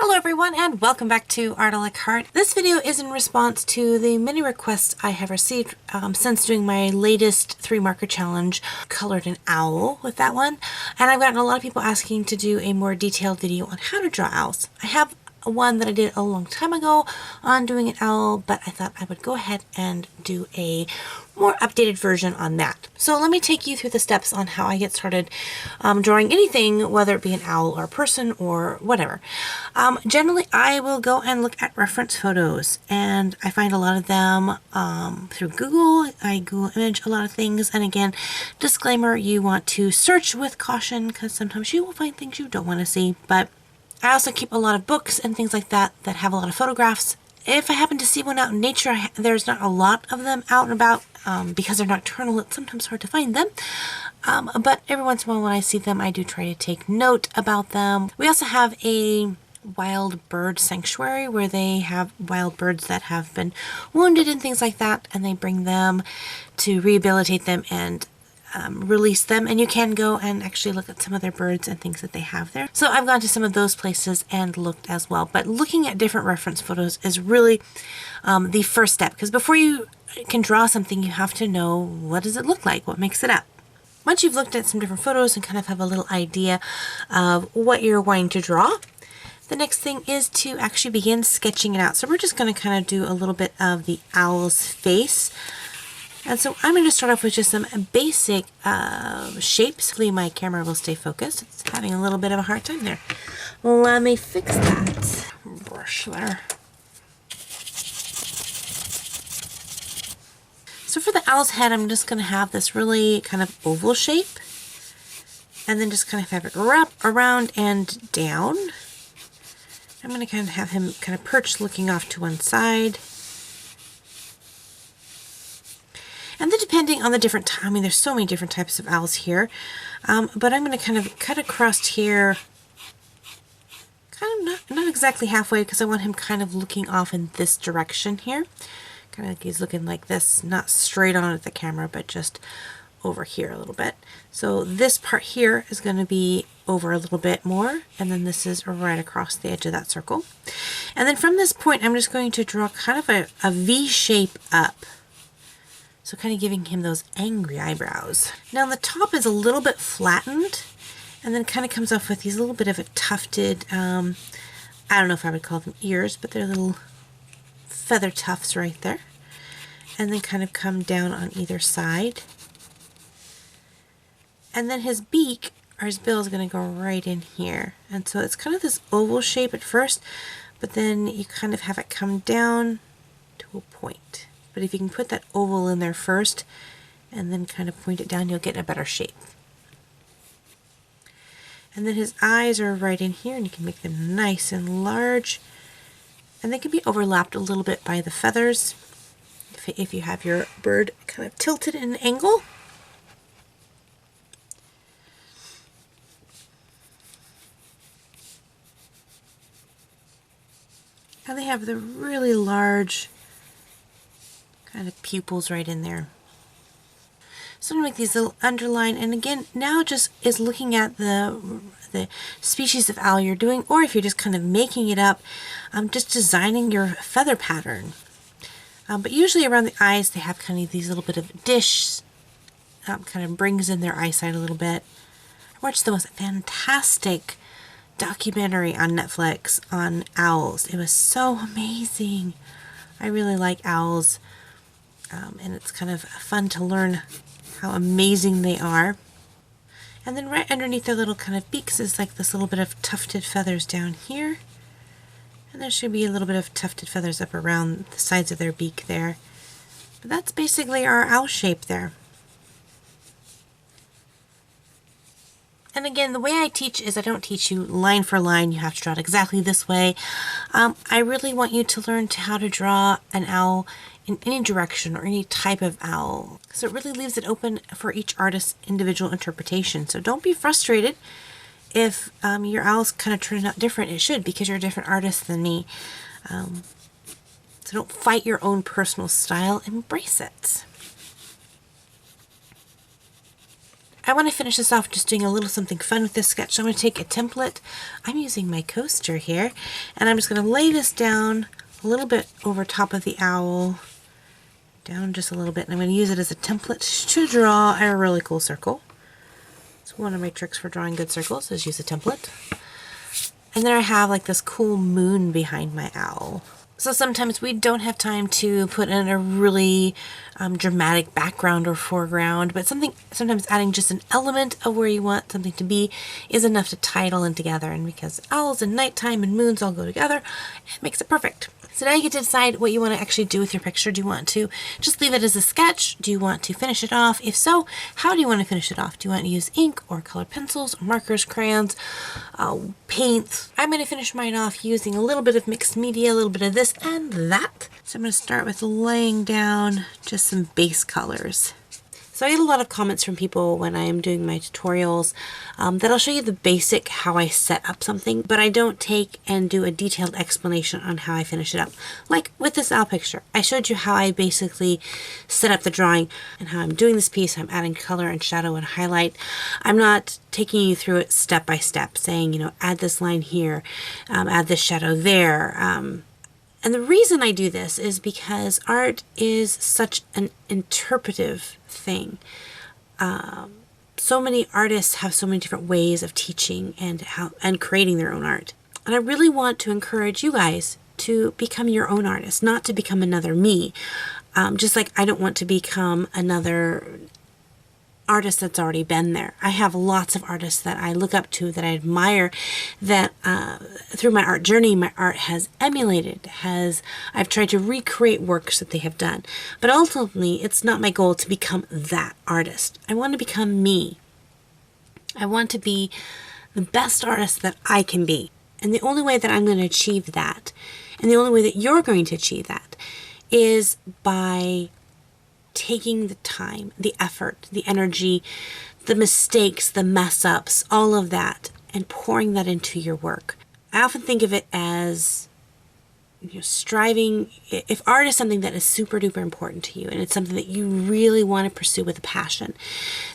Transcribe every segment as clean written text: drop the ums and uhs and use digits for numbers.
Hello everyone and welcome back to Art a la Carte. This video is in response to the many requests I have received since doing my latest 3 marker challenge. Colored an owl with that one, and I've gotten a lot of people asking to do a more detailed video on how to draw owls. I have one that I did a long time ago on doing an owl, but I thought I would go ahead and do a more updated version on that. So let me take you through the steps on how I get started drawing anything, whether it be an owl or a person or whatever. Generally, I will go and look at reference photos, and I find a lot of them through Google. I Google image a lot of things, and again, disclaimer, you want to search with caution because sometimes you will find things you don't want to see, but I also keep a lot of books and things like that that have a lot of photographs. If I happen to see one out in nature, there's not a lot of them out and about because they're nocturnal. It's sometimes hard to find them. But every once in a while when I see them, I do try to take note about them. We also have a wild bird sanctuary where they have wild birds that have been wounded and things like that, and they bring them to rehabilitate them and release them, and you can go and actually look at some of their birds and things that they have there. So I've gone to some of those places and looked as well, but looking at different reference photos is really the first step, because before you can draw something, you have to know, what does it look like, what makes it up. Once you've looked at some different photos and kind of have a little idea of what you're wanting to draw, the next thing is to actually begin sketching it out. So we're just going to kind of do a little bit of the owl's face. And so I'm going to start off with just some basic shapes. Hopefully my camera will stay focused. It's having a little bit of a hard time there. Let me fix that. Brush there. So for the owl's head, I'm just going to have this really kind of oval shape. And then just kind of have it wrap around and down. I'm going to kind of have him kind of perched looking off to one side. And then depending on the different, I mean, there's so many different types of owls here, but I'm going to kind of cut across here, kind of not exactly halfway, because I want him kind of looking off in this direction here. Kind of like he's looking like this, not straight on at the camera, but just over here a little bit. So this part here is going to be over a little bit more, and then this is right across the edge of that circle. And then from this point, I'm just going to draw kind of a V shape up. So kind of giving him those angry eyebrows. Now the top is a little bit flattened, and then kind of comes off with these little bit of a tufted, I don't know if I would call them ears, but they're little feather tufts right there. And then kind of come down on either side. And then his beak, or his bill, is going to go right in here. And so it's kind of this oval shape at first, but then you kind of have it come down to a point. But if you can put that oval in there first and then kind of point it down, you'll get a better shape. And then his eyes are right in here, and you can make them nice and large. And they can be overlapped a little bit by the feathers if you have your bird kind of tilted in an angle. And they have the really large kind of pupils right in there. So I'm going to make these little underline, and again, now just is looking at the species of owl you're doing, or if you're just kind of making it up, just designing your feather pattern. But usually around the eyes, they have kind of these little bit of dish, kind of brings in their eyesight a little bit. I watched the most fantastic documentary on Netflix on owls. It was so amazing. I really like owls. And it's kind of fun to learn how amazing they are. And then right underneath their little kind of beaks is like this little bit of tufted feathers down here. And there should be a little bit of tufted feathers up around the sides of their beak there. But that's basically our owl shape there. And again, the way I teach is I don't teach you line for line. You have to draw it exactly this way. I really want you to learn how to draw an owl in any direction or any type of owl. So it really leaves it open for each artist's individual interpretation. So don't be frustrated if your owls kind of turn out different. It should, because you're a different artist than me. So don't fight your own personal style. Embrace it. I want to finish this off just doing a little something fun with this sketch. So I'm going to take a template. I'm using my coaster here, and I'm just going to lay this down a little bit over top of the owl, down just a little bit, and I'm going to use it as a template to draw a really cool circle. So one of my tricks for drawing good circles is use a template. And then I have like this cool moon behind my owl. So sometimes we don't have time to put in a really dramatic background or foreground, but sometimes adding just an element of where you want something to be is enough to tie it all in together. And because owls and nighttime and moons all go together, it makes it perfect. So now you get to decide what you want to actually do with your picture. Do you want to just leave it as a sketch? Do you want to finish it off? If so, how do you want to finish it off? Do you want to use ink or colored pencils, or markers, crayons, paints? I'm going to finish mine off using a little bit of mixed media, a little bit of this and that. So I'm going to start with laying down just some base colors. So I get a lot of comments from people when I am doing my tutorials that I'll show you the basic how I set up something, but I don't take and do a detailed explanation on how I finish it up. Like with this owl picture, I showed you how I basically set up the drawing and how I'm doing this piece. I'm adding color and shadow and highlight. I'm not taking you through it step by step, saying, you know, add this line here, add this shadow there. And the reason I do this is because art is such an interpretive thing. So many artists have so many different ways of teaching and creating their own art. And I really want to encourage you guys to become your own artist, not to become another me. Just like I don't want to become another artist that's already been there. I have lots of artists that I look up to, that I admire, that through my art journey, my art has emulated, I've tried to recreate works that they have done. But ultimately, it's not my goal to become that artist. I want to become me. I want to be the best artist that I can be. And the only way that I'm going to achieve that, and the only way that you're going to achieve that, is by taking the time, the effort, the energy, the mistakes, the mess ups, all of that, and pouring that into your work. I often think of it as, you know, striving. If art is something that is super duper important to you and it's something that you really want to pursue with a passion,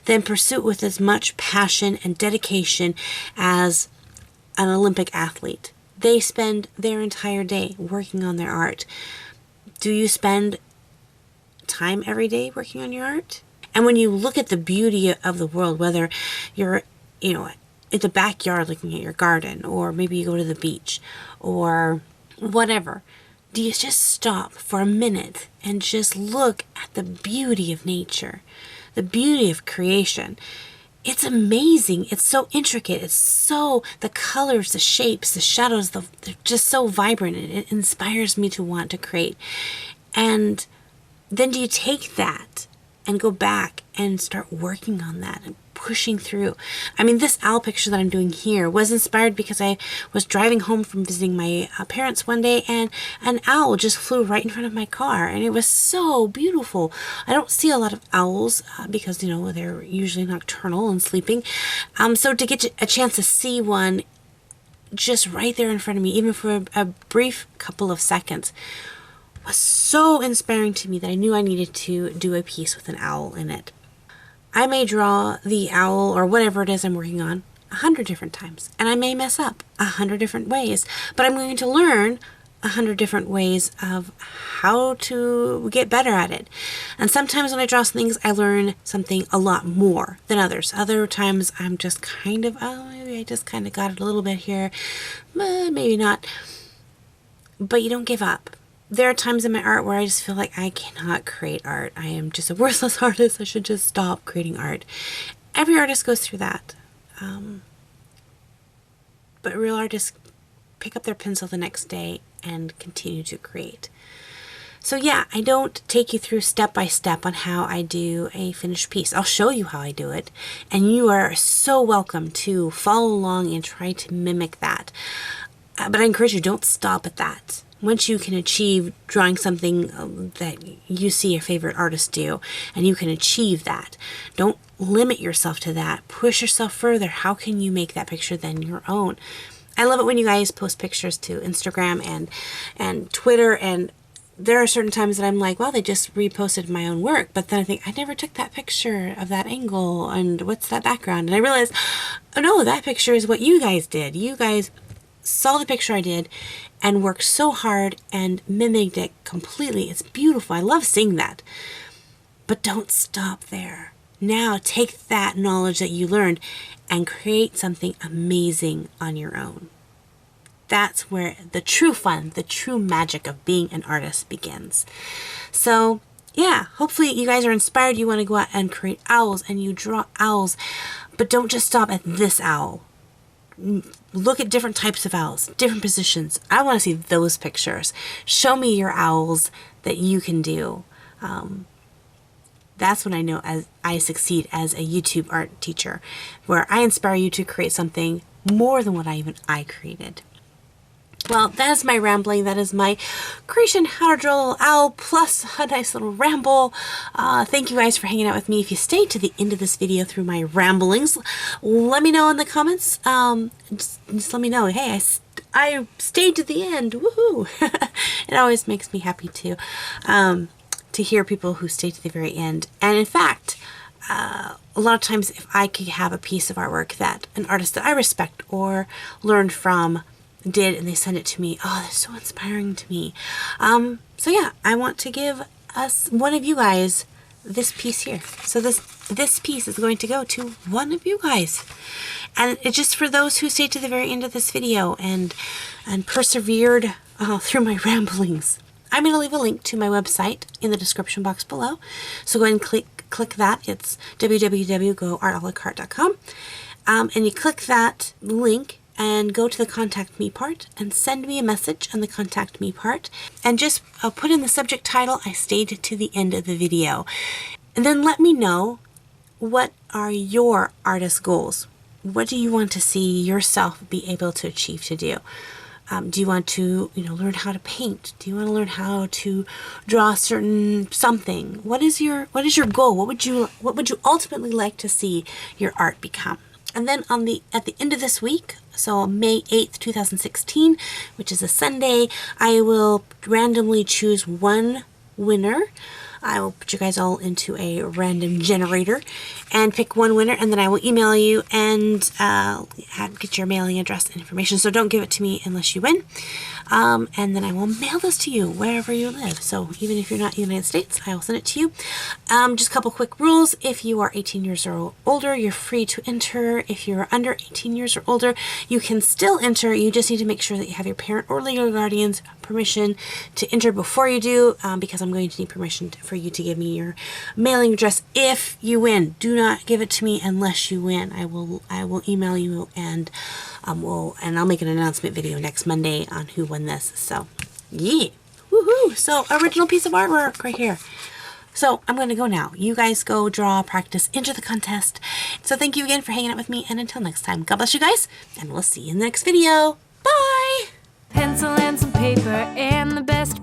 then pursue it with as much passion and dedication as an Olympic athlete. They spend their entire day working on their art. Do you spend time every day working on your art? And when you look at the beauty of the world, whether you're, you know, in the backyard looking at your garden, or maybe you go to the beach or whatever, do you just stop for a minute and just look at the beauty of nature, the beauty of creation? It's amazing. It's so intricate. It's so, the colors, the shapes, the shadows, they're just so vibrant. It inspires me to want to create. And then do you take that and go back and start working on that and pushing through? I mean, this owl picture that I'm doing here was inspired because I was driving home from visiting my parents one day, and an owl just flew right in front of my car, and it was so beautiful. I don't see a lot of owls because, you know, they're usually nocturnal and sleeping. So to get a chance to see one just right there in front of me, even for a brief couple of seconds, was so inspiring to me that I knew I needed to do a piece with an owl in it. I may draw the owl or whatever it is I'm working on 100 different times, and I may mess up 100 different ways, but I'm going to learn 100 different ways of how to get better at it. And sometimes when I draw some things, I learn something a lot more than others. Other times I'm just kind of, maybe I just kind of got it a little bit here, maybe not. But you don't give up. There are times in my art where I just feel like I cannot create art. I am just a worthless artist. I should just stop creating art. Every artist goes through that. But real artists pick up their pencil the next day and continue to create. So yeah, I don't take you through step by step on how I do a finished piece. I'll show you how I do it, and you are so welcome to follow along and try to mimic that. But I encourage you, don't stop at that. Once you can achieve drawing something that you see your favorite artist do, and you can achieve that, don't limit yourself to that. Push yourself further. How can you make that picture then your own? I love it when you guys post pictures to Instagram and Twitter, and there are certain times that I'm like, well, they just reposted my own work. But then I think, I never took that picture of that angle. And what's that background? And I realized, oh no, that picture is what you guys did. You guys saw the picture I did and worked so hard and mimicked it completely. It's beautiful. I love seeing that. But don't stop there. Now take that knowledge that you learned and create something amazing on your own. That's where the true fun, the true magic of being an artist begins. So yeah, hopefully you guys are inspired. You want to go out and create owls and you draw owls, but don't just stop at this owl. Look at different types of owls, different positions. I want to see those pictures. Show me your owls that you can do. That's when I know as I succeed as a YouTube art teacher, where I inspire you to create something more than what I created. Well, that is my rambling. That is my creation, how to draw a little owl, plus a nice little ramble. Thank you guys for hanging out with me. If you stayed to the end of this video through my ramblings, let me know in the comments. Just let me know, hey, I stayed to the end. Woohoo! It always makes me happy to hear people who stay to the very end. And in fact, a lot of times if I could have a piece of artwork that an artist that I respect or learned from did and they send it to me, oh, that's so inspiring to me. So yeah, I want to give one of you guys this piece here. So this piece is going to go to one of you guys, and it's just for those who stayed to the very end of this video and persevered through my ramblings. I'm going to leave a link to my website in the description box below, so go ahead and click that. It's www.goartalacarte.com, and you click that link and go to the contact me part and send me a message on the contact me part, and just put in the subject title, I stayed to the end of the video. And then let me know, what are your artist goals? What do you want to see yourself be able to achieve to do? Do you want to, learn how to paint? Do you want to learn how to draw certain something? What is your goal? What would you ultimately like to see your art become? And then at the end of this week, so May 8th, 2016, which is a Sunday, I will randomly choose one winner. I will put you guys all into a random generator and pick one winner, and then I will email you and get your mailing address and information. So don't give it to me unless you win. And then I will mail this to you wherever you live. So even if you're not in the United States, I will send it to you. Just a couple quick rules. If you are 18 years or older, you're free to enter. If you're under 18 years or older, you can still enter. You just need to make sure that you have your parent or legal guardian's permission to enter before you do, because I'm going to need permission for you to give me your mailing address if you win. Do not give it to me unless you win. I will email you, and I'll make an announcement video next Monday on who won this. So yeah, woohoo! So original piece of artwork right here. So I'm going to go now. You guys go draw, practice, enter the contest. So thank you again for hanging out with me, and until next time, God bless you guys, and we'll see you in the next video. Bye! Pencil and some paper and the best